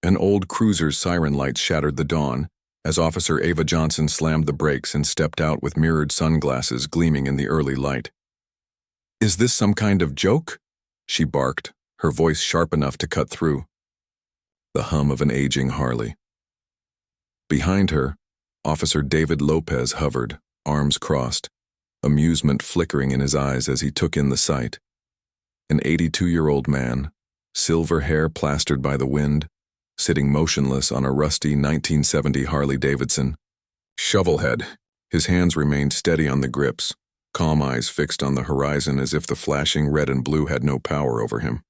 An old cruiser's siren lights shattered the dawn as Officer Ava Johnson slammed the brakes and stepped out with mirrored sunglasses gleaming in the early light. "Is this some kind of joke?" she barked, her voice sharp enough to cut through. The hum of an aging Harley. Behind her, Officer David Lopez hovered, arms crossed, amusement flickering in his eyes as he took in the sight. An 82-year-old man, silver hair plastered by the wind, sitting motionless on a rusty 1970 Harley-Davidson. Shovelhead, his hands remained steady on the grips, calm eyes fixed on the horizon as if the flashing red and blue had no power over him.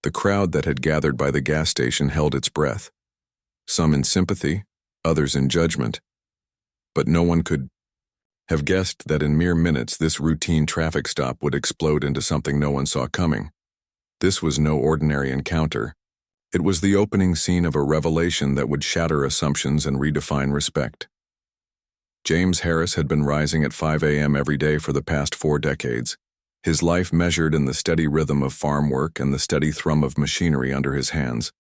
The crowd that had gathered by the gas station held its breath, some in sympathy, others in judgment. But no one could have guessed that in mere minutes this routine traffic stop would explode into something no one saw coming. This was no ordinary encounter. It was the opening scene of a revelation that would shatter assumptions and redefine respect. James Harris had been rising at 5 a.m. every day for the past 4 decades, his life measured in the steady rhythm of farm work and the steady thrum of machinery under his hands.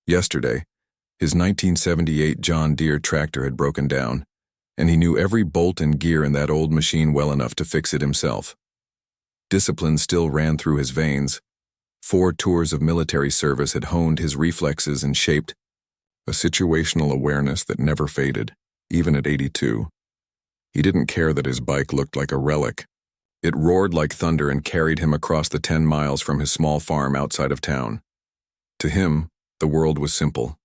Yesterday, his 1978 John Deere tractor had broken down, and he knew every bolt and gear in that old machine well enough to fix it himself. Discipline still ran through his veins. 4 tours of military service had honed his reflexes and shaped a situational awareness that never faded, even at 82. He didn't care that his bike looked like a relic. It roared like thunder and carried him across the 10 miles from his small farm outside of town. To him, the world was simple: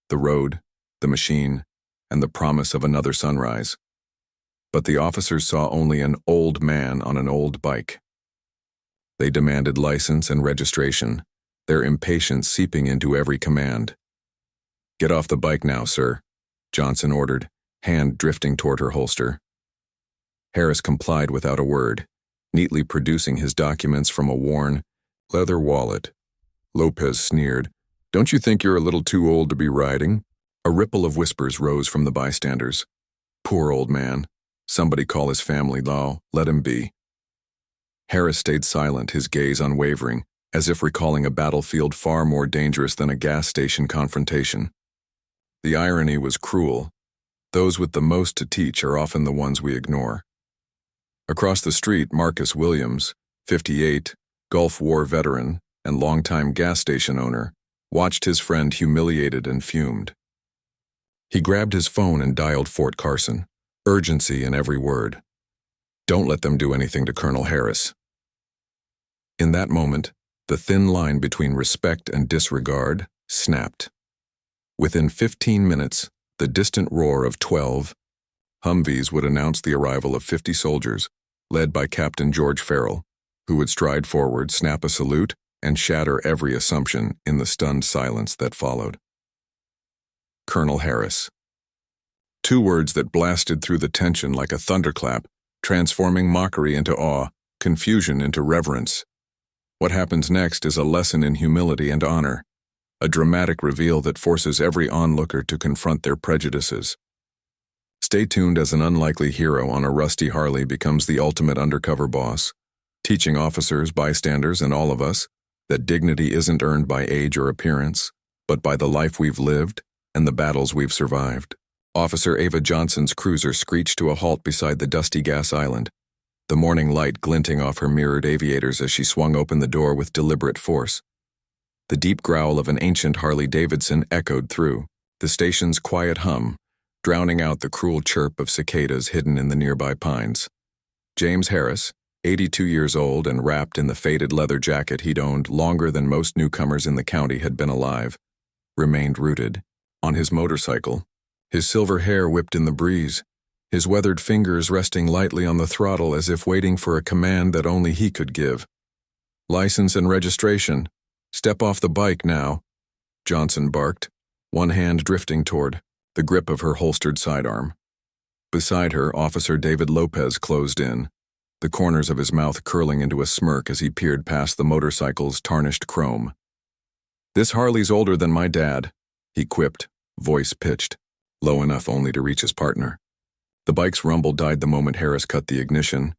the road, the machine, and the promise of another sunrise. But the officers saw only an old man on an old bike. They demanded license and registration, their impatience seeping into every command. "Get off the bike now, sir," Johnson ordered, hand drifting toward her holster. Harris complied without a word, neatly producing his documents from a worn leather wallet. Lopez sneered, "Don't you think you're a little too old to be riding?" A ripple of whispers rose from the bystanders. "Poor old man. Somebody call his family law. Let him be." Harris stayed silent, his gaze unwavering, as if recalling a battlefield far more dangerous than a gas station confrontation. The irony was cruel. Those with the most to teach are often the ones we ignore. Across the street, Marcus Williams, 58, Gulf War veteran and longtime gas station owner, watched his friend humiliated and fumed. He grabbed his phone and dialed Fort Carson, urgency in every word. "Don't let them do anything to Colonel Harris." In that moment, the thin line between respect and disregard snapped. Within 15 minutes, the distant roar of 12 Humvees would announce the arrival of 50 soldiers, led by Captain George Farrell, who would stride forward, snap a salute, and shatter every assumption in the stunned silence that followed. Colonel Harris. 2 words that blasted through the tension like a thunderclap, transforming mockery into awe, confusion into reverence. What happens next is a lesson in humility and honor, a dramatic reveal that forces every onlooker to confront their prejudices. Stay tuned as an unlikely hero on a rusty Harley becomes the ultimate undercover boss, teaching officers, bystanders, and all of us that dignity isn't earned by age or appearance, but by the life we've lived and the battles we've survived. Officer Ava Johnson's cruiser screeched to a halt beside the dusty gas island, the morning light glinting off her mirrored aviators as she swung open the door with deliberate force. The deep growl of an ancient Harley-Davidson echoed through, the station's quiet hum, drowning out the cruel chirp of cicadas hidden in the nearby pines. James Harris, 82 years old and wrapped in the faded leather jacket he'd owned longer than most newcomers in the county had been alive, remained rooted. On his motorcycle, his silver hair whipped in the breeze, his weathered fingers resting lightly on the throttle as if waiting for a command that only he could give. "License and registration. Step off the bike now," Johnson barked, one hand drifting toward the grip of her holstered sidearm. Beside her, Officer David Lopez closed in, the corners of his mouth curling into a smirk as he peered past the motorcycle's tarnished chrome. "This Harley's older than my dad," he quipped, voice pitched, low enough only to reach his partner. The bike's rumble died the moment Harris cut the ignition,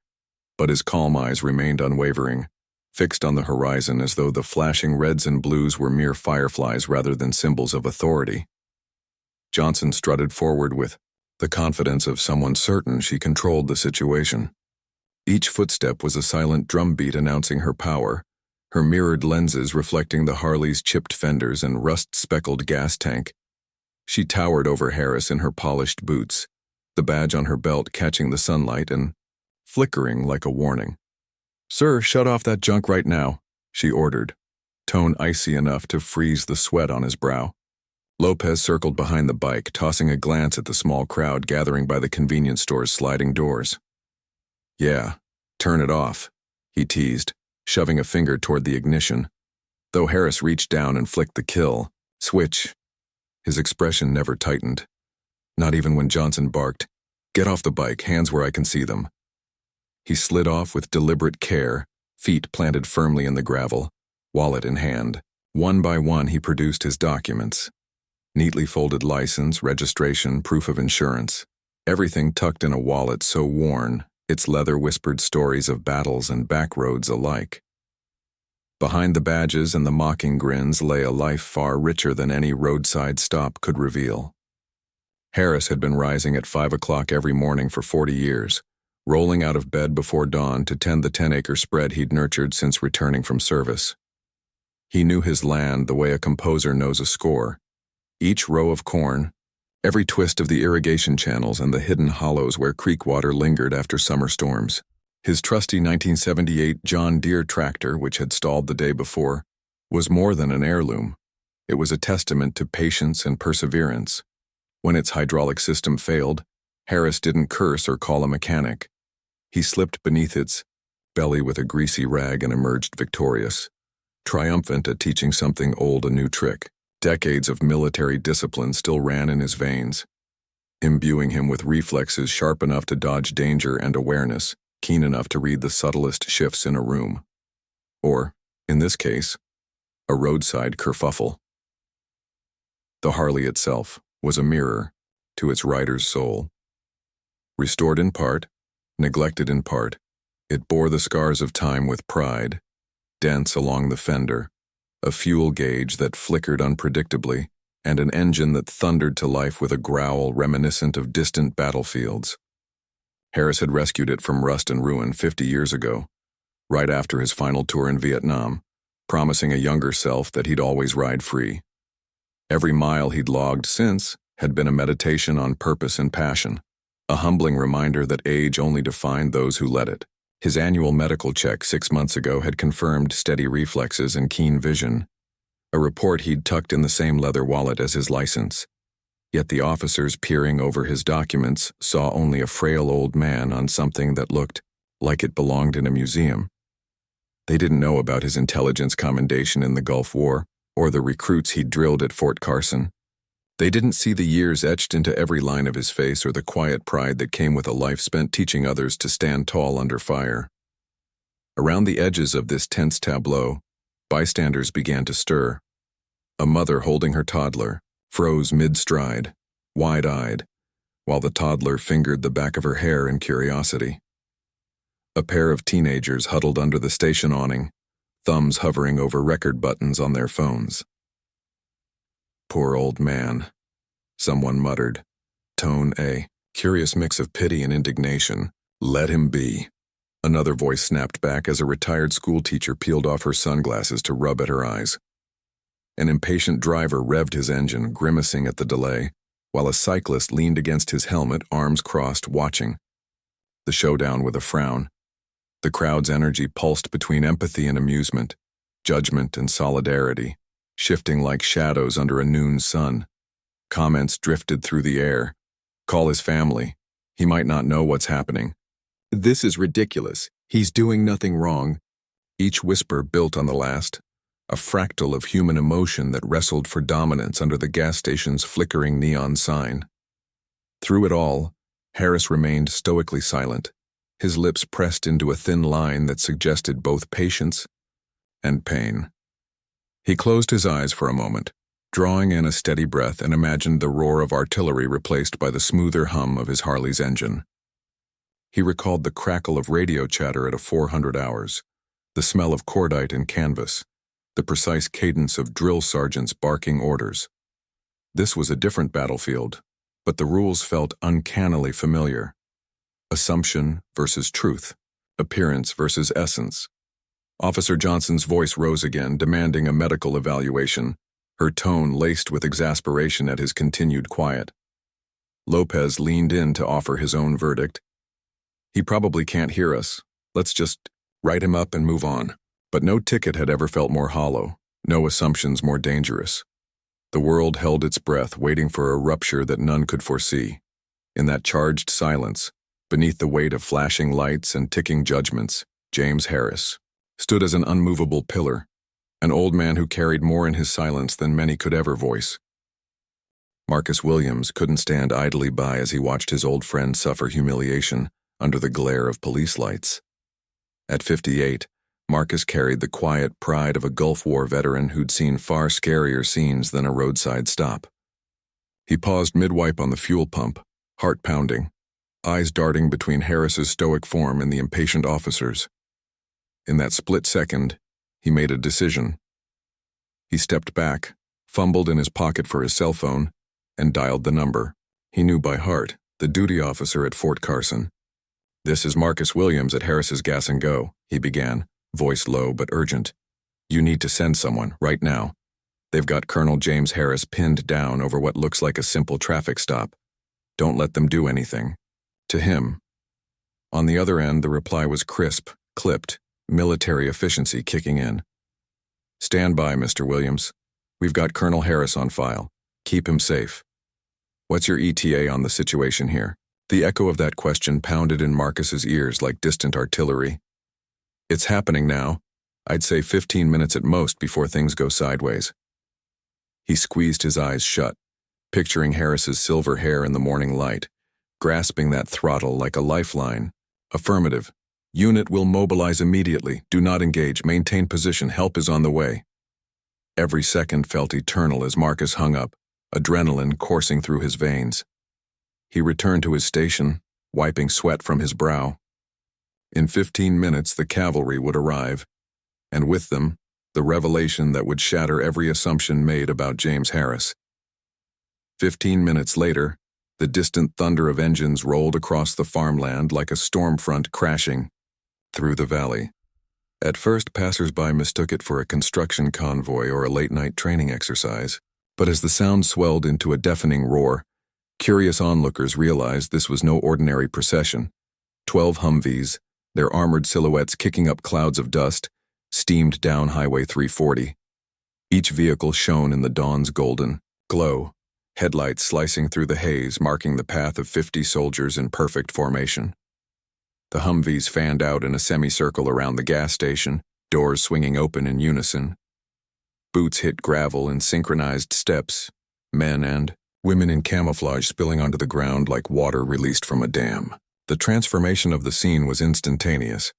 but his calm eyes remained unwavering, fixed on the horizon as though the flashing reds and blues were mere fireflies rather than symbols of authority. Johnson strutted forward with the confidence of someone certain she controlled the situation. Each footstep was a silent drumbeat announcing her power, her mirrored lenses reflecting the Harley's chipped fenders and rust-speckled gas tank. She towered over Harris in her polished boots, the badge on her belt catching the sunlight and flickering like a warning. "Sir, shut off that junk right now," she ordered, tone icy enough to freeze the sweat on his brow. Lopez circled behind the bike, tossing a glance at the small crowd gathering by the convenience store's sliding doors. "Yeah, turn it off," he teased, shoving a finger toward the ignition. Though Harris reached down and flicked the kill switch, his expression never tightened. Not even when Johnson barked, "Get off the bike, hands where I can see them." He slid off with deliberate care, feet planted firmly in the gravel, wallet in hand. One by one he produced his documents. Neatly folded license, registration, proof of insurance. Everything tucked in a wallet so worn, its leather whispered stories of battles and backroads alike. Behind the badges and the mocking grins lay a life far richer than any roadside stop could reveal. Harris had been rising at 5 o'clock every morning for 40 years, rolling out of bed before dawn to tend the 10-acre spread he'd nurtured since returning from service. He knew his land the way a composer knows a score. Each row of corn, every twist of the irrigation channels and the hidden hollows where creek water lingered after summer storms. His trusty 1978 John Deere tractor, which had stalled the day before, was more than an heirloom. It was a testament to patience and perseverance. When its hydraulic system failed, Harris didn't curse or call a mechanic. He slipped beneath its belly with a greasy rag and emerged victorious, triumphant at teaching something old a new trick. Decades of military discipline still ran in his veins, imbuing him with reflexes sharp enough to dodge danger and awareness, keen enough to read the subtlest shifts in a room. Or, in this case, a roadside kerfuffle. The Harley itself was a mirror to its rider's soul. Restored in part, neglected in part, it bore the scars of time with pride, dense along the fender, a fuel gauge that flickered unpredictably, and an engine that thundered to life with a growl reminiscent of distant battlefields. Harris had rescued it from rust and ruin 50 years ago, right after his final tour in Vietnam, promising a younger self that he'd always ride free. Every mile he'd logged since had been a meditation on purpose and passion, a humbling reminder that age only defined those who let it. His annual medical check 6 months ago had confirmed steady reflexes and keen vision, a report he'd tucked in the same leather wallet as his license. Yet the officers peering over his documents saw only a frail old man on something that looked like it belonged in a museum. They didn't know about his intelligence commendation in the Gulf War or the recruits he'd drilled at Fort Carson. They didn't see the years etched into every line of his face or the quiet pride that came with a life spent teaching others to stand tall under fire. Around the edges of this tense tableau, bystanders began to stir. A mother holding her toddler froze mid-stride, wide-eyed, while the toddler fingered the back of her hair in curiosity. A pair of teenagers huddled under the station awning, thumbs hovering over record buttons on their phones. "Poor old man," someone muttered, tone a curious mix of pity and indignation. "Let him be." Another voice snapped back as a retired schoolteacher peeled off her sunglasses to rub at her eyes. An impatient driver revved his engine, grimacing at the delay, while a cyclist leaned against his helmet, arms crossed, watching. The showdown with a frown. The crowd's energy pulsed between empathy and amusement, judgment and solidarity, shifting like shadows under a noon sun. Comments drifted through the air. "Call his family. He might not know what's happening." "This is ridiculous. He's doing nothing wrong." Each whisper built on the last, a fractal of human emotion that wrestled for dominance under the gas station's flickering neon sign. Through it all, Harris remained stoically silent, his lips pressed into a thin line that suggested both patience and pain. He closed his eyes for a moment, drawing in a steady breath, and imagined the roar of artillery replaced by the smoother hum of his Harley's engine. He recalled the crackle of radio chatter at a 400 hours, The smell of cordite and canvas, the precise cadence of drill sergeants barking orders. This was a different battlefield, but the rules felt uncannily familiar. Assumption versus truth, appearance versus essence. Officer Johnson's voice rose again, demanding a medical evaluation, her tone laced with exasperation at his continued quiet. Lopez leaned in to offer his own verdict. He probably can't hear us. Let's just write him up and move on. But no ticket had ever felt more hollow, no assumptions more dangerous. The world held its breath, waiting for a rupture that none could foresee. In that charged silence, beneath the weight of flashing lights and ticking judgments, James Harris stood as an unmovable pillar, an old man who carried more in his silence than many could ever voice. Marcus Williams couldn't stand idly by as he watched his old friend suffer humiliation under the glare of police lights. At 58, Marcus carried the quiet pride of a Gulf War veteran who'd seen far scarier scenes than a roadside stop. He paused mid-wipe on the fuel pump, heart pounding, eyes darting between Harris's stoic form and the impatient officers. In that split second, he made a decision. He stepped back, fumbled in his pocket for his cell phone, and dialed the number. He knew by heart, the duty officer at Fort Carson. "This is Marcus Williams at Harris's Gas and Go," he began, voice low but urgent. "You need to send someone, right now. They've got Colonel James Harris pinned down over what looks like a simple traffic stop. Don't let them do anything." To him. On the other end, the reply was crisp, clipped, military efficiency kicking in. "Stand by, Mr. Williams. We've got Colonel Harris on file. Keep him safe. What's your ETA on the situation here?" The echo of that question pounded in Marcus's ears like distant artillery. "It's happening now. I'd say 15 minutes at most before things go sideways." He squeezed his eyes shut, picturing Harris's silver hair in the morning light, grasping that throttle like a lifeline. "Affirmative. Unit will mobilize immediately. Do not engage. Maintain position. Help is on the way." Every second felt eternal as Marcus hung up, adrenaline coursing through his veins. He returned to his station, wiping sweat from his brow. In 15 minutes, the cavalry would arrive, and with them, the revelation that would shatter every assumption made about James Harris. 15 minutes later, the distant thunder of engines rolled across the farmland like a storm front crashing through the valley. At first, passers-by mistook it for a construction convoy or a late-night training exercise, but as the sound swelled into a deafening roar, curious onlookers realized this was no ordinary procession. 12 Humvees, their armored silhouettes kicking up clouds of dust, steamed down Highway 340. Each vehicle shone in the dawn's golden glow, headlights slicing through the haze, marking the path of 50 soldiers in perfect formation. The Humvees fanned out in a semicircle around the gas station, doors swinging open in unison. Boots hit gravel in synchronized steps, men and women in camouflage spilling onto the ground like water released from a dam. The transformation of the scene was instantaneous.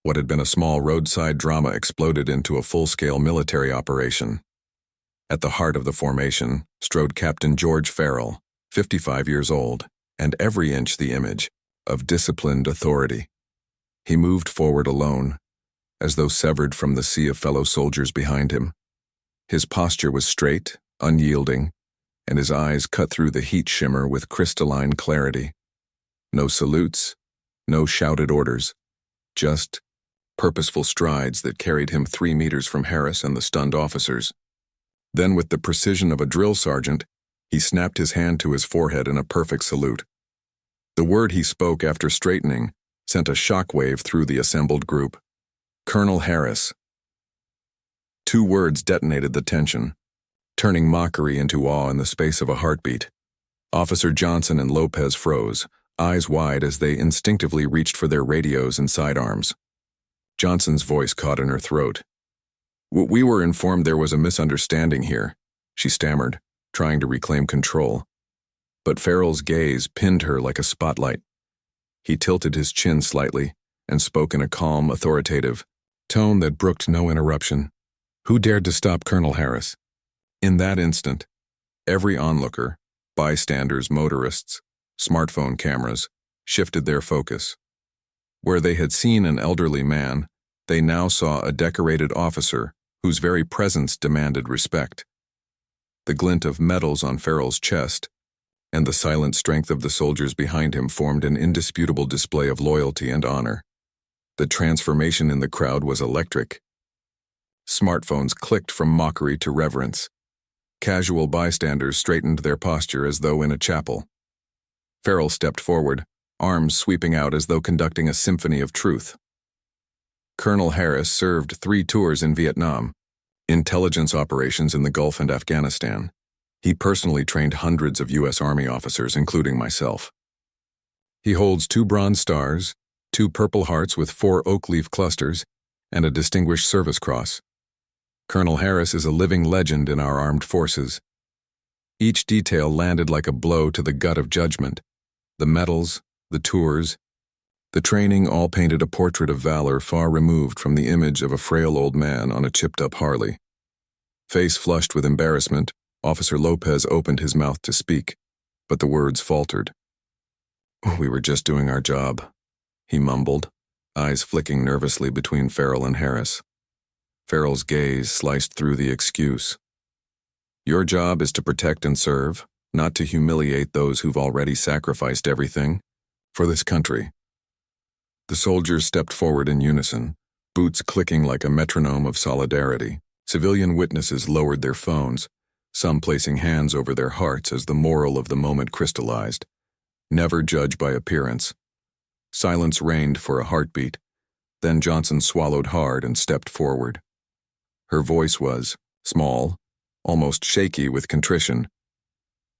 What had been a small roadside drama exploded into a full-scale military operation. At the heart of the formation strode Captain George Farrell, 55 years old, and every inch the image of disciplined authority. He moved forward alone, as though severed from the sea of fellow soldiers behind him. His posture was straight, unyielding, and his eyes cut through the heat shimmer with crystalline clarity. No salutes, no shouted orders, just purposeful strides that carried him 3 meters from Harris and the stunned officers. Then, with the precision of a drill sergeant, he snapped his hand to his forehead in a perfect salute. The word he spoke after straightening sent a shockwave through the assembled group. "Colonel Harris." 2 words detonated the tension, turning mockery into awe in the space of a heartbeat. Officer Johnson and Lopez froze, eyes wide as they instinctively reached for their radios and sidearms. Johnson's voice caught in her throat. "We were informed there was a misunderstanding here," she stammered, trying to reclaim control. But Farrell's gaze pinned her like a spotlight. He tilted his chin slightly and spoke in a calm, authoritative tone that brooked no interruption. "Who dared to stop Colonel Harris?" In that instant, every onlooker, bystanders, motorists, smartphone cameras, shifted their focus. Where they had seen an elderly man, They now saw a decorated officer whose very presence demanded respect. The glint of medals on Farrell's chest and the silent strength of the soldiers behind him formed an indisputable display of loyalty and honor. The transformation in the crowd was electric. Smartphones clicked from mockery to reverence. Casual bystanders straightened their posture as though in a chapel. Farrell stepped forward, arms sweeping out as though conducting a symphony of truth. Colonel Harris served 3 tours in Vietnam, intelligence operations in the Gulf and Afghanistan. He personally trained hundreds of U.S. Army officers, including myself. He holds 2 Bronze Stars, 2 Purple Hearts with 4 oak leaf clusters, and a Distinguished Service Cross. Colonel Harris is a living legend in our armed forces. Each detail landed like a blow to the gut of judgment. The medals, the tours, the training all painted a portrait of valor far removed from the image of a frail old man on a chipped-up Harley. Face flushed with embarrassment, Officer Lopez opened his mouth to speak, but the words faltered. "We were just doing our job," he mumbled, eyes flicking nervously between Farrell and Harris. Farrell's gaze sliced through the excuse. "Your job is to protect and serve, not to humiliate those who've already sacrificed everything for this country." The soldiers stepped forward in unison, boots clicking like a metronome of solidarity. Civilian witnesses lowered their phones, some placing hands over their hearts as the moral of the moment crystallized. Never judge by appearance. Silence reigned for a heartbeat. Then Johnson swallowed hard and stepped forward. Her voice was small, almost shaky with contrition.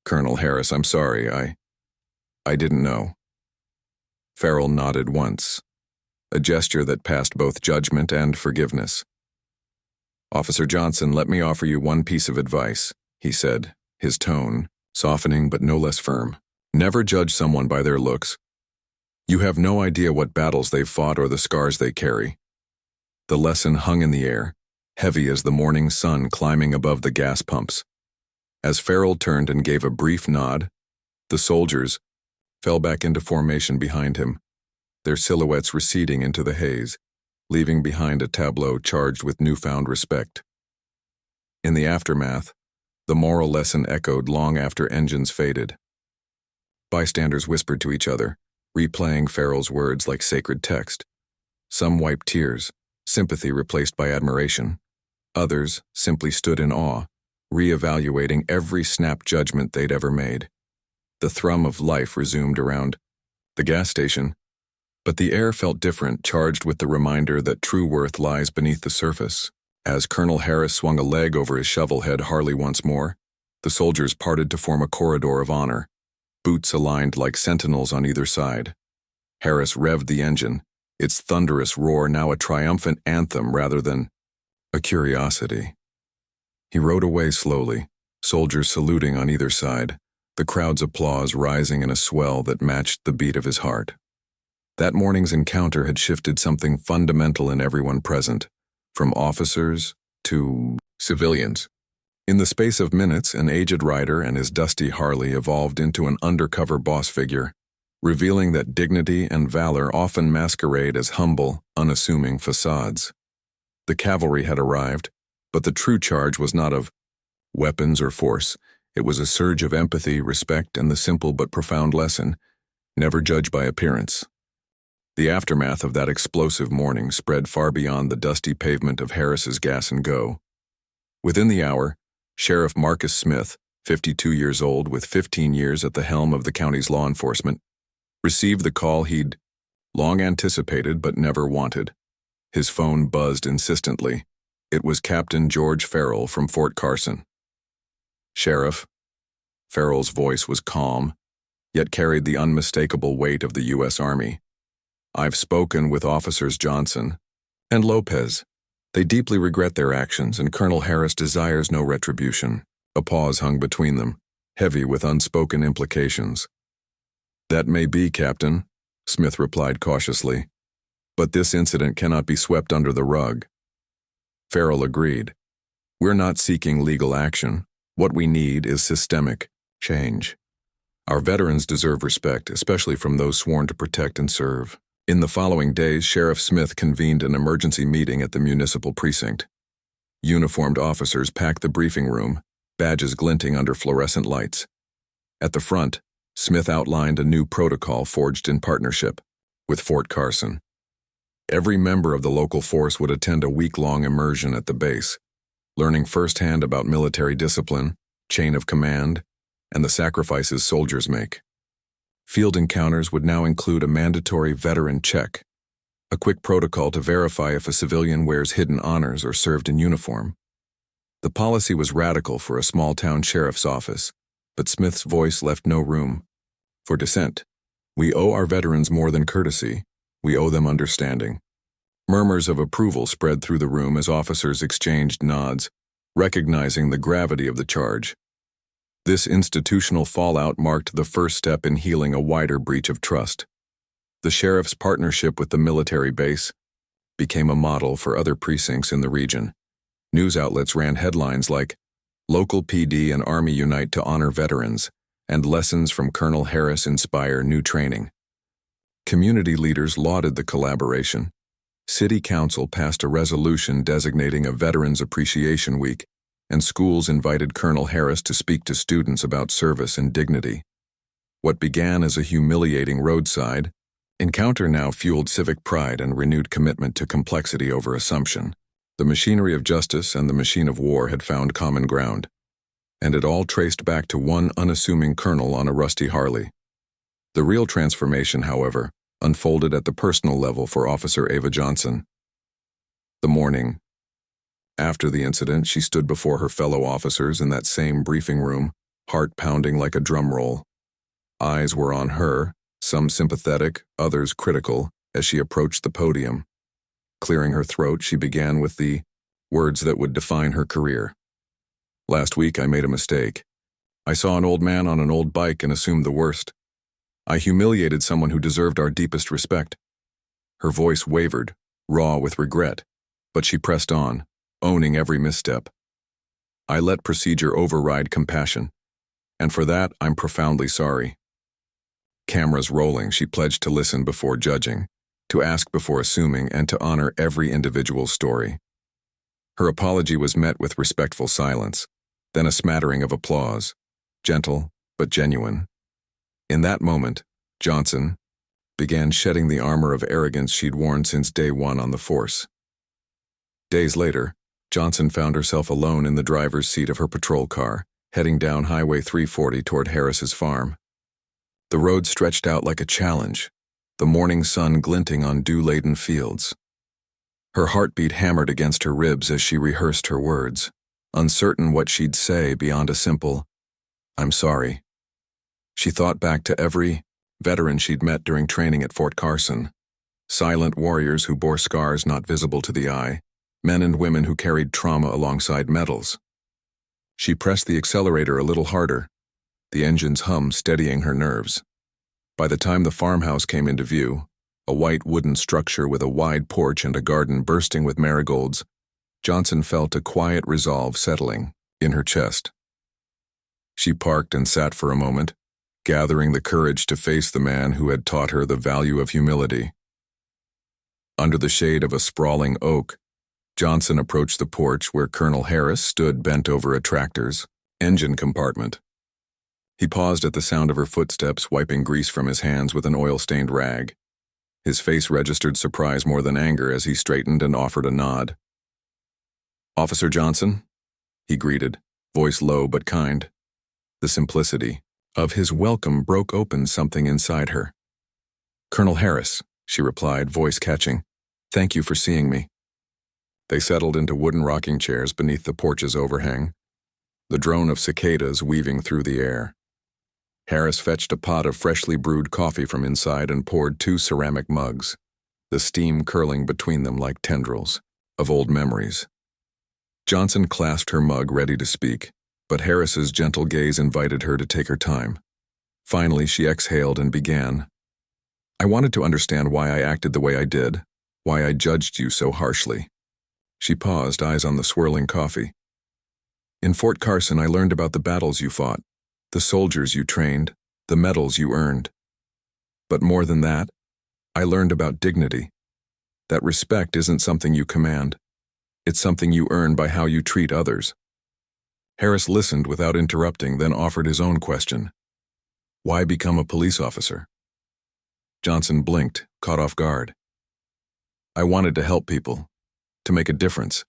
"Colonel Harris, I'm sorry, I didn't know." Farrell nodded once, a gesture that passed both judgment and forgiveness. "Officer Johnson, let me offer you one piece of advice," he said, his tone softening but no less firm. "Never judge someone by their looks. You have no idea what battles they've fought or the scars they carry." The lesson hung in the air, heavy as the morning sun climbing above the gas pumps. As Farrell turned and gave a brief nod, the soldiers fell back into formation behind him, their silhouettes receding into the haze, leaving behind a tableau charged with newfound respect. In the aftermath, the moral lesson echoed long after engines faded. Bystanders whispered to each other, replaying Farrell's words like sacred text. Some wiped tears, sympathy replaced by admiration. Others simply stood in awe, re-evaluating every snap judgment they'd ever made. The thrum of life resumed around the gas station, but the air felt different, charged with the reminder that true worth lies beneath the surface. As Colonel Harris swung a leg over his shovel-head Harley once more, the soldiers parted to form a corridor of honor, boots aligned like sentinels on either side. Harris revved the engine, its thunderous roar now a triumphant anthem rather than a curiosity. He rode away slowly, soldiers saluting on either side, the crowd's applause rising in a swell that matched the beat of his heart. That morning's encounter had shifted something fundamental in everyone present, from officers to civilians. In the space of minutes, an aged rider and his dusty Harley evolved into an undercover boss figure, revealing that dignity and valor often masquerade as humble, unassuming facades. The cavalry had arrived, but the true charge was not of weapons or force. It was a surge of empathy, respect, and the simple but profound lesson: never judge by appearance. The aftermath of that explosive morning spread far beyond the dusty pavement of Harris's Gas and Go. Within the hour, Sheriff Marcus Smith, 52 years old with 15 years at the helm of the county's law enforcement, received the call he'd long anticipated but never wanted. His phone buzzed insistently. It was Captain George Farrell from Fort Carson. "Sheriff." Farrell's voice was calm, yet carried the unmistakable weight of the U.S. Army. "I've spoken with Officers Johnson and Lopez. They deeply regret their actions, and Colonel Harris desires no retribution." A pause hung between them, heavy with unspoken implications. "That may be, Captain," Smith replied cautiously, "but this incident cannot be swept under the rug." Farrell agreed. "We're not seeking legal action. What we need is systemic change. Our veterans deserve respect, especially from those sworn to protect and serve." In the following days, Sheriff Smith convened an emergency meeting at the municipal precinct. Uniformed officers packed the briefing room, badges glinting under fluorescent lights. At the front, Smith outlined a new protocol forged in partnership with Fort Carson. Every member of the local force would attend a week-long immersion at the base, learning firsthand about military discipline, chain of command, and the sacrifices soldiers make. Field encounters would now include a mandatory veteran check, a quick protocol to verify if a civilian wears hidden honors or served in uniform. The policy was radical for a small-town sheriff's office, but Smith's voice left no room for dissent. "We owe our veterans more than courtesy. We owe them understanding." Murmurs of approval spread through the room as officers exchanged nods, recognizing the gravity of the charge. This institutional fallout marked the first step in healing a wider breach of trust. The sheriff's partnership with the military base became a model for other precincts in the region. News outlets ran headlines like, "Local PD and Army unite to honor veterans," and "Lessons from Colonel Harris inspire new training." Community leaders lauded the collaboration. City Council passed a resolution designating a Veterans Appreciation Week, and schools invited Colonel Harris to speak to students about service and dignity. What began as a humiliating roadside encounter now fueled civic pride and renewed commitment to complexity over assumption. The machinery of justice and the machine of war had found common ground, and it all traced back to one unassuming colonel on a rusty Harley. The real transformation, however, unfolded at the personal level for Officer Ava Johnson. The morning after the incident, she stood before her fellow officers in that same briefing room, heart pounding like a drum roll. Eyes were on her, some sympathetic, others critical, as she approached the podium. Clearing her throat, she began with the words that would define her career. "Last week I made a mistake. I saw an old man on an old bike and assumed the worst. I humiliated someone who deserved our deepest respect." Her voice wavered, raw with regret, but she pressed on, owning every misstep. "I let procedure override compassion, and for that I'm profoundly sorry." Cameras rolling, she pledged to listen before judging, to ask before assuming, and to honor every individual story. Her apology was met with respectful silence, then a smattering of applause, gentle but genuine. In that moment, Johnson began shedding the armor of arrogance she'd worn since day one on the force. Days later, Johnson found herself alone in the driver's seat of her patrol car, heading down Highway 340 toward Harris's farm. The road stretched out like a challenge, the morning sun glinting on dew-laden fields. Her heartbeat hammered against her ribs as she rehearsed her words, uncertain what she'd say beyond a simple, "I'm sorry." She thought back to every veteran she'd met during training at Fort Carson, silent warriors who bore scars not visible to the eye, men and women who carried trauma alongside medals. She pressed the accelerator a little harder, the engine's hum steadying her nerves. By the time the farmhouse came into view, a white wooden structure with a wide porch and a garden bursting with marigolds, Johnson felt a quiet resolve settling in her chest. She parked and sat for a moment, gathering the courage to face the man who had taught her the value of humility. Under the shade of a sprawling oak, Johnson approached the porch where Colonel Harris stood bent over a tractor's engine compartment. He paused at the sound of her footsteps, wiping grease from his hands with an oil-stained rag. His face registered surprise more than anger as he straightened and offered a nod. "Officer Johnson?" he greeted, voice low but kind. The simplicity of his welcome broke open something inside her. "Colonel Harris," she replied, voice catching. "Thank you for seeing me." They settled into wooden rocking chairs beneath the porch's overhang, the drone of cicadas weaving through the air. Harris fetched a pot of freshly brewed coffee from inside and poured 2 ceramic mugs, the steam curling between them like tendrils of old memories. Johnson clasped her mug, ready to speak, but Harris's gentle gaze invited her to take her time. Finally, she exhaled and began. "I wanted to understand why I acted the way I did, why I judged you so harshly." She paused, eyes on the swirling coffee. "In Fort Carson, I learned about the battles you fought, the soldiers you trained, the medals you earned. But more than that, I learned about dignity. That respect isn't something you command. It's something you earn by how you treat others. Harris listened without interrupting, then offered his own question. Why become a police officer? Johnson blinked, caught off guard. I wanted to help people, to make a difference.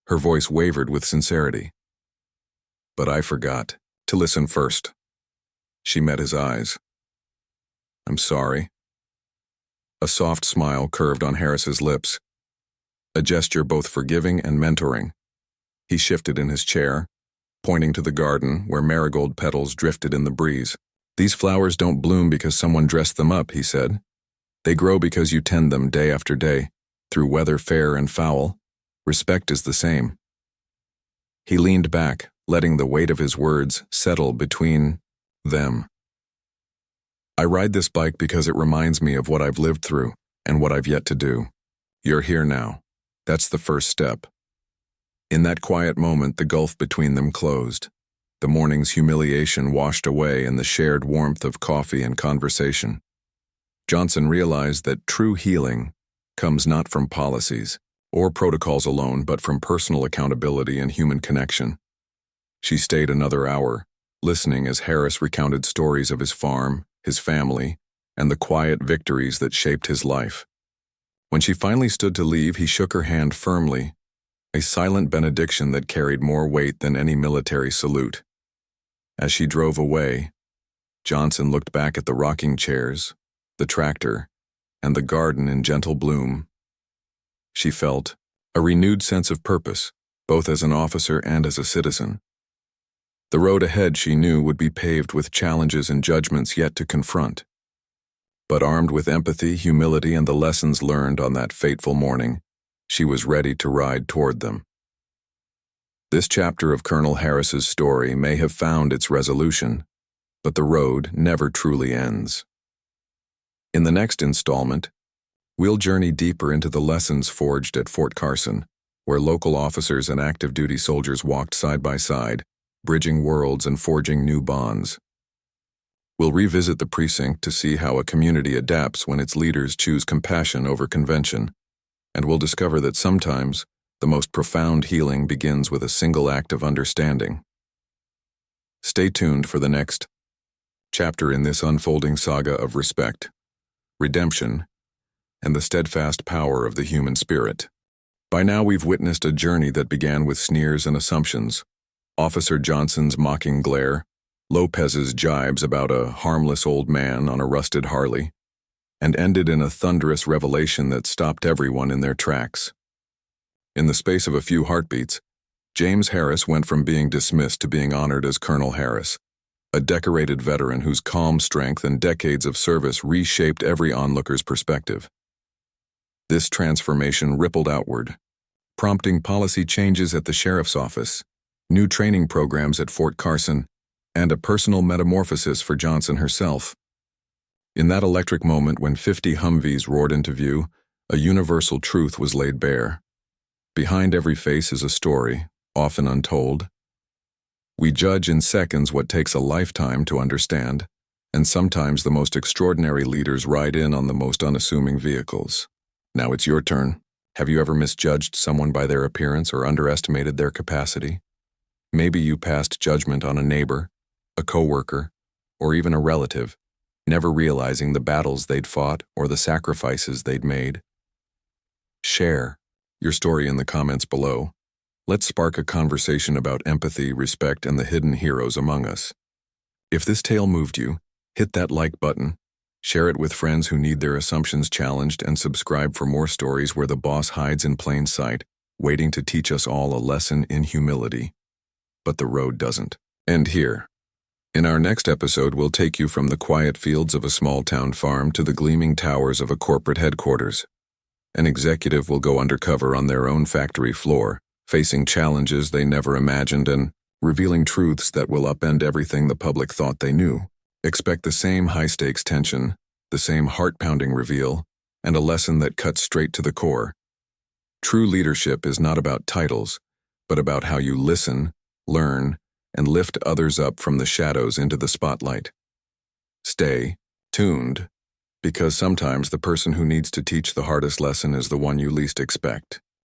Her voice wavered with sincerity. But I forgot to listen first. She met his eyes. I'm sorry. A soft smile curved on Harris's lips, a gesture both forgiving and mentoring. He shifted in his chair, pointing to the garden where marigold petals drifted in the breeze. These flowers don't bloom because someone dressed them up, he said. They grow because you tend them day after day, through weather fair and foul. Respect is the same. He leaned back, letting the weight of his words settle between them. I ride this bike because it reminds me of what I've lived through and what I've yet to do. You're here now. That's the first step. In that quiet moment, the gulf between them closed. The morning's humiliation washed away in the shared warmth of coffee and conversation. Johnson realized that true healing comes not from policies or protocols alone, but from personal accountability and human connection. She stayed another hour, listening as Harris recounted stories of his farm, his family, and the quiet victories that shaped his life. When she finally stood to leave, he shook her hand firmly, a silent benediction that carried more weight than any military salute. As she drove away, Johnson looked back at the rocking chairs, the tractor, and the garden in gentle bloom. She felt a renewed sense of purpose, both as an officer and as a citizen. The road ahead, she knew, would be paved with challenges and judgments yet to confront. But armed with empathy, humility, and the lessons learned on that fateful morning, she was ready to ride toward them. This chapter of Colonel Harris's story may have found its resolution, but the road never truly ends. In the next installment, we'll journey deeper into the lessons forged at Fort Carson, where local officers and active duty soldiers walked side by side, bridging worlds and forging new bonds. We'll revisit the precinct to see how a community adapts when its leaders choose compassion over convention, and we'll discover that sometimes the most profound healing begins with a single act of understanding. Stay tuned for the next chapter in this unfolding saga of respect, redemption, and the steadfast power of the human spirit. By now we've witnessed a journey that began with sneers and assumptions, Officer Johnson's mocking glare, Lopez's jibes about a harmless old man on a rusted Harley, and ended in a thunderous revelation that stopped everyone in their tracks. In the space of a few heartbeats, James Harris went from being dismissed to being honored as Colonel Harris, a decorated veteran whose calm strength and decades of service reshaped every onlooker's perspective. This transformation rippled outward, prompting policy changes at the sheriff's office, new training programs at Fort Carson, and a personal metamorphosis for Johnson herself. In that electric moment when 50 Humvees roared into view, a universal truth was laid bare. Behind every face is a story, often untold. We judge in seconds what takes a lifetime to understand, and sometimes the most extraordinary leaders ride in on the most unassuming vehicles. Now it's your turn. Have you ever misjudged someone by their appearance or underestimated their capacity? Maybe you passed judgment on a neighbor, a coworker, or even a relative, never realizing the battles they'd fought or the sacrifices they'd made. Share your story in the comments below. Let's spark a conversation about empathy, respect, and the hidden heroes among us. If this tale moved you, hit that like button, share it with friends who need their assumptions challenged, and subscribe for more stories where the boss hides in plain sight, waiting to teach us all a lesson in humility. But the road doesn't end here. In our next episode, we'll take you from the quiet fields of a small-town farm to the gleaming towers of a corporate headquarters. An executive will go undercover on their own factory floor, facing challenges they never imagined and revealing truths that will upend everything the public thought they knew. Expect the same high-stakes tension, the same heart-pounding reveal, and a lesson that cuts straight to the core. True leadership is not about titles, but about how you listen, learn, and lift others up from the shadows into the spotlight. Stay tuned, Because sometimes the person who needs to teach the hardest lesson is the one you least expect.